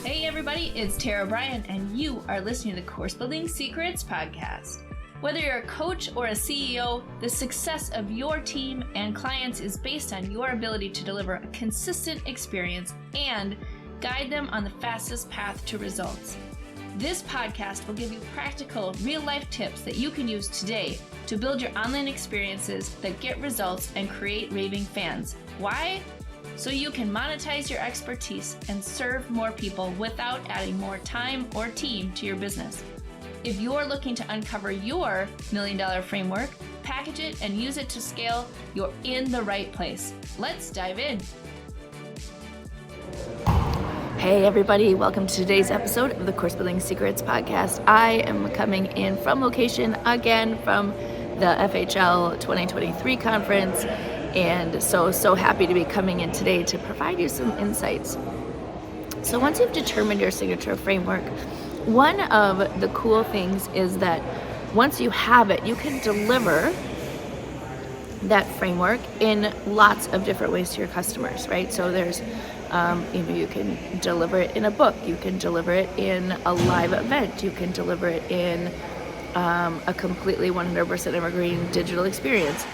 Hey everybody, it's Bryan, and you are listening to the Course Building Secrets podcast. Whether you're a coach or a CEO, the success of your team and clients is based on your ability to deliver a consistent experience and guide them on the fastest path to results. This podcast will give you practical, real-life tips that you can use today to build your online experiences that get results and create raving fans. Why? So you can monetize your expertise and serve more people without adding more time or team to your business. If you're looking to uncover your $1 million framework, package it, and use it to scale, you're in the right place. Let's dive in. Hey everybody, welcome to today's episode of the Course Building Secrets podcast. I am coming in from location again from the FHL 2023 conference, and so happy to be coming in today to provide you some insights. So once you've determined your signature framework, one of the cool things is that once you have it, you can deliver that framework in lots of different ways to your customers, right? So there's, you can deliver it in a book, you can deliver it in a live event, you can deliver it in a completely 100% evergreen digital experience.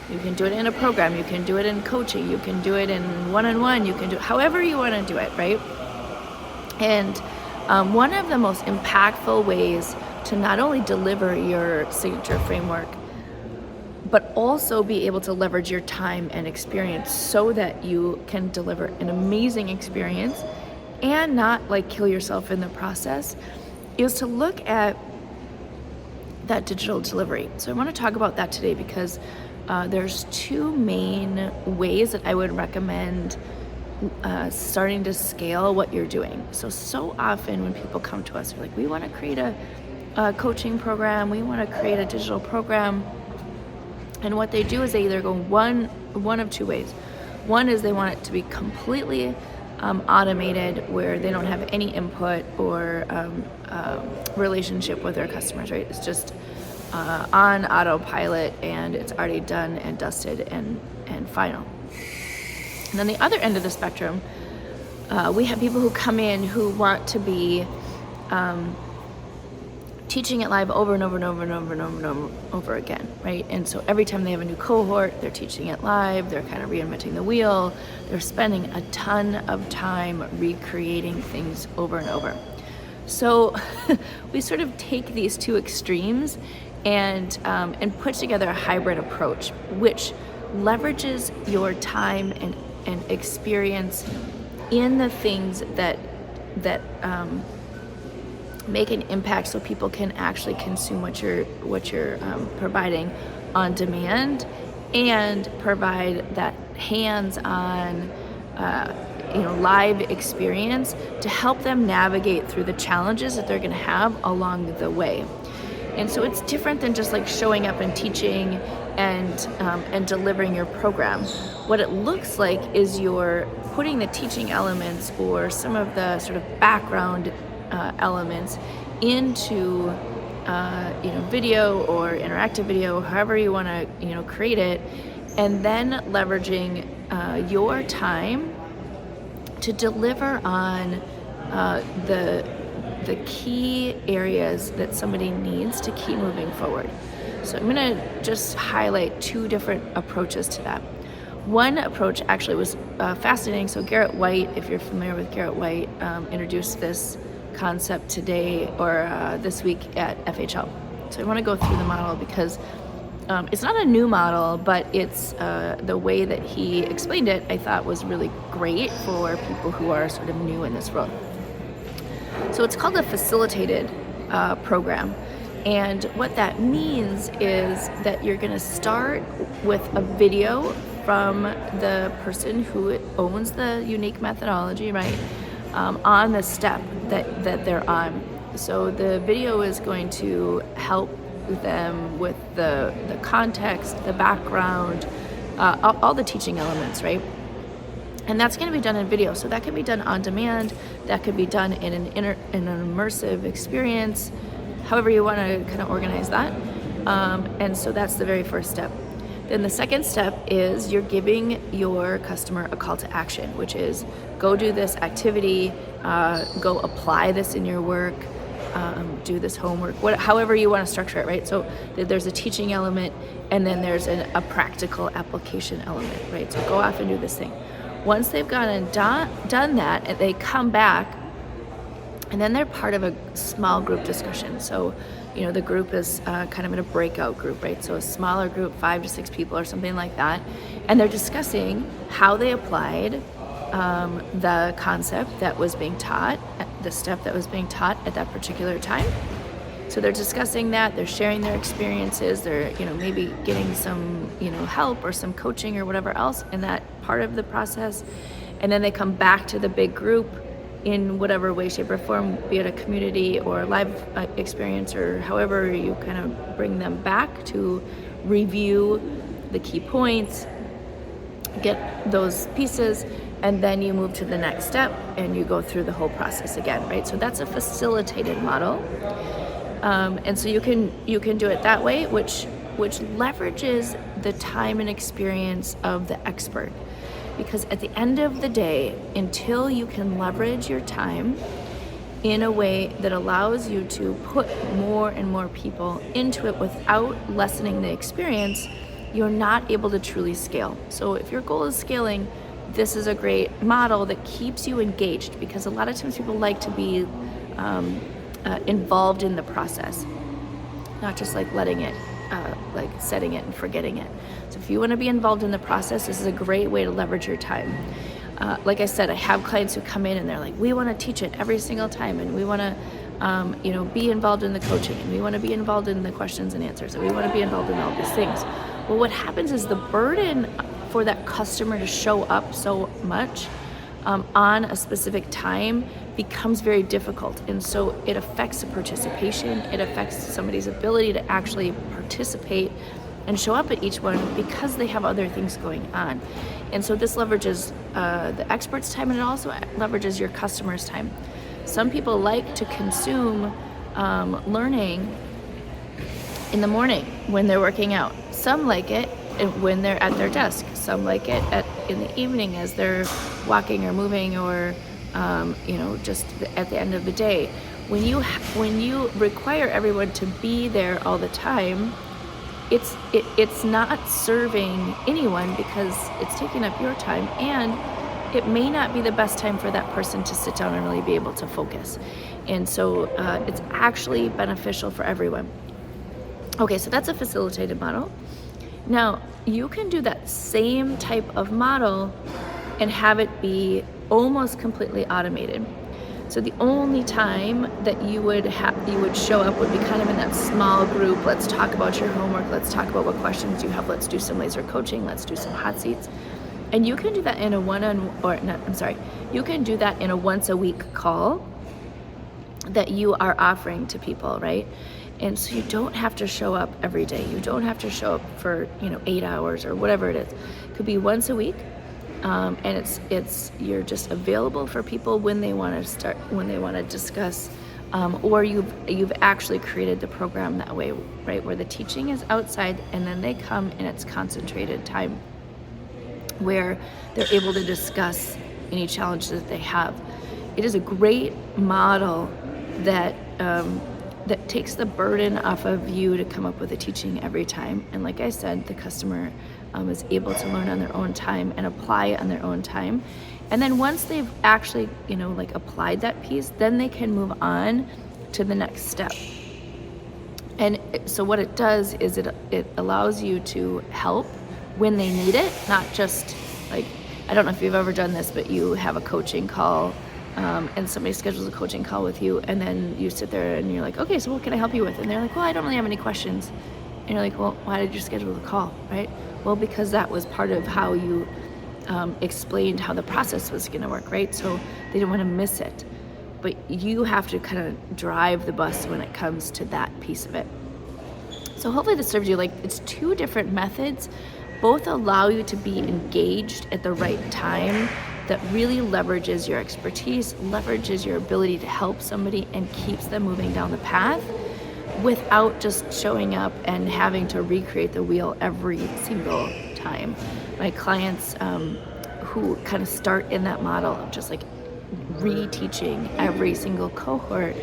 You can do it in a program, you can do it in coaching, you can do it in one-on-one, you can do it however you want to do it, right? And one of the most impactful ways to not only deliver your signature framework, but also be able to leverage your time and experience so that you can deliver an amazing experience and not kill yourself in the process, is to look at that digital delivery. So I want to talk about that today because there's two main ways that I would recommend starting to scale what you're doing. So often when people come to us, they're like, we want to create a coaching program, we want to create a digital program. And what they do is they either go one of two ways. One is they want it to be completely automated, where they don't have any input or relationship with their customers, right? It's just on autopilot, and it's already done and dusted and final. And then the other end of the spectrum, we have people who come in who want to be teaching it live over and over and over and over and over and over again, right? And so every time they have a new cohort, they're teaching it live, they're kind of reinventing the wheel, they're spending a ton of time recreating things over and over. So we sort of take these two extremes and put together a hybrid approach, which leverages your time and experience in the things that make an impact, so people can actually consume what you're providing on demand, and provide that hands-on live experience to help them navigate through the challenges that they're going to have along the way. And so it's different than just showing up and teaching and delivering your program. What it looks like is you're putting the teaching elements or some of the sort of background elements into video or interactive video, however you want to create it, and then leveraging your time to deliver on the key areas that somebody needs to keep moving forward. So I'm going to just highlight two different approaches to that. One approach actually was fascinating. So Garrett White, if you're familiar with Garrett White, introduced this concept today or this week at FHL. So I want to go through the model because it's not a new model, but it's the way that he explained it, I thought was really great for people who are sort of new in this world. So it's called a facilitated program. And what that means is that you're going to start with a video from the person who owns the unique methodology, right, on the step that they're on. So the video is going to help them with the context, the background, all the teaching elements, right? And that's going to be done in video. So that can be done on demand. That could be done in an immersive experience, however you want to kind of organize that. And so that's the very first step. Then the second step is you're giving your customer a call to action, which is go do this activity, go apply this in your work, do this homework, however you want to structure it, right? So there's a teaching element, and then there's a practical application element, right? So go off and do this thing. Once they've gone and done that, they come back, and then they're part of a small group discussion. So, the group is kind of in a breakout group, right? So a smaller group, 5 to 6 people or something like that. And they're discussing how they applied the concept that was being taught, the step that was being taught at that particular time. So they're discussing that, they're sharing their experiences, they're, maybe getting some, help or some coaching or whatever else in that part of the process. And then they come back to the big group in whatever way, shape, or form, be it a community or a live experience, or however you kind of bring them back to review the key points, get those pieces, and then you move to the next step and you go through the whole process again, right? So that's a facilitated model. And so you can do it that way, which leverages the time and experience of the expert. Because at the end of the day, until you can leverage your time in a way that allows you to put more and more people into it without lessening the experience, you're not able to truly scale. So if your goal is scaling, this is a great model that keeps you engaged, because a lot of times people like to be involved in the process, not just like letting it, like setting it and forgetting it. So if you want to be involved in the process, this is a great way to leverage your time. Like I said, I have clients who come in and they're like, we want to teach it every single time, and we want to be involved in the coaching, and we want to be involved in the questions and answers, and we want to be involved in all these things. Well, what happens is the burden for that customer to show up so much on a specific time becomes very difficult. And so it affects the participation, it affects somebody's ability to actually participate and show up at each one because they have other things going on. And so this leverages the expert's time, and it also leverages your customer's time. Some people like to consume learning in the morning when they're working out. Some like it when they're at their desk. Some like it in the evening as they're walking or moving, or just at the end of the day. When you require everyone to be there all the time, it's not serving anyone, because it's taking up your time, and it may not be the best time for that person to sit down and really be able to focus. And so it's actually beneficial for everyone. Okay, so that's a facilitated model. Now, you can do that same type of model and have it be almost completely automated. So the only time that you would show up would be kind of in that small group. Let's talk about your homework. Let's talk about what questions you have. Let's do some laser coaching. Let's do some hot seats. And you can do that in you can do that in a once a week call that you are offering to people, right? And so you don't have to show up every day. You don't have to show up for 8 hours or whatever it is. It could be once a week, and it's you're just available for people when they want to discuss, or you've actually created the program that way, right? Where the teaching is outside, and then they come and it's concentrated time where they're able to discuss any challenges that they have. It is a great model that takes the burden off of you to come up with the teaching every time. And like I said, the customer is able to learn on their own time and apply it on their own time. And then once they've actually, applied that piece, then they can move on to the next step. And so what it does is it allows you to help when they need it, not just like, I don't know if you've ever done this, but you have a coaching call, and somebody schedules a coaching call with you, and then you sit there and you're like, okay, so what can I help you with? And they're like, well, I don't really have any questions. And you're like, well, why did you schedule the call, right? Well, because that was part of how you explained how the process was going to work, right? So they didn't want to miss it. But you have to kind of drive the bus when it comes to that piece of it. So hopefully this serves you. Like, it's two different methods. Both allow you to be engaged at the right time, that really leverages your expertise, leverages your ability to help somebody, and keeps them moving down the path without just showing up and having to recreate the wheel every single time. My clients who kind of start in that model of just like reteaching every single cohort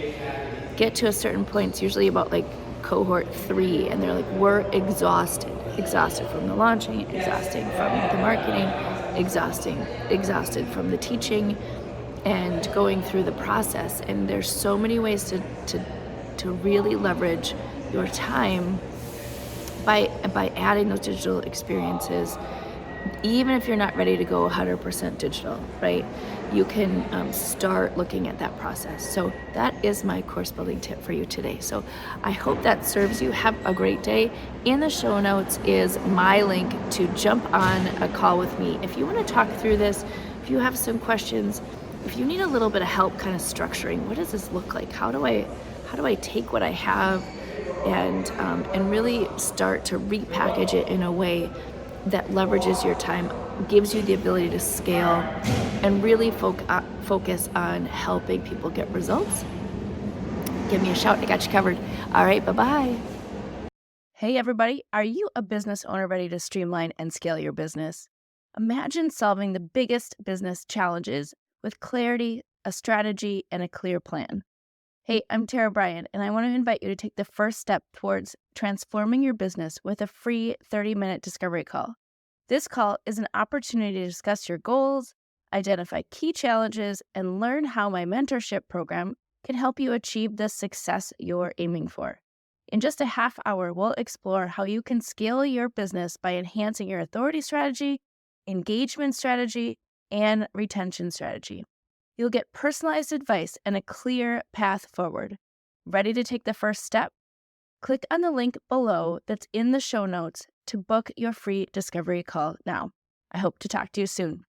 get to a certain point. It's usually about like cohort 3, and they're like, we're exhausted from the launching, exhausting from the marketing, exhausted from the teaching and going through the process. And there's so many ways to really leverage your time by adding those digital experiences. Even if you're not ready to go 100% digital, right? You can start looking at that process. So that is my course building tip for you today. So I hope that serves you. Have a great day. In the show notes is my link to jump on a call with me. If you want to talk through this, if you have some questions, if you need a little bit of help kind of structuring, what does this look like? How do I take what I have and really start to repackage it in a way that leverages your time, gives you the ability to scale, and really focus on helping people get results? Give me a shout. I got you covered. All right, bye-bye. Hey, everybody. Are you a business owner ready to streamline and scale your business? Imagine solving the biggest business challenges with clarity, a strategy, and a clear plan. Hey, I'm Bryan, and I want to invite you to take the first step towards transforming your business with a free 30-minute discovery call. This call is an opportunity to discuss your goals, identify key challenges, and learn how my mentorship program can help you achieve the success you're aiming for. In just a half hour, we'll explore how you can scale your business by enhancing your authority strategy, engagement strategy, and retention strategy. You'll get personalized advice and a clear path forward. Ready to take the first step? Click on the link below that's in the show notes to book your free discovery call now. I hope to talk to you soon.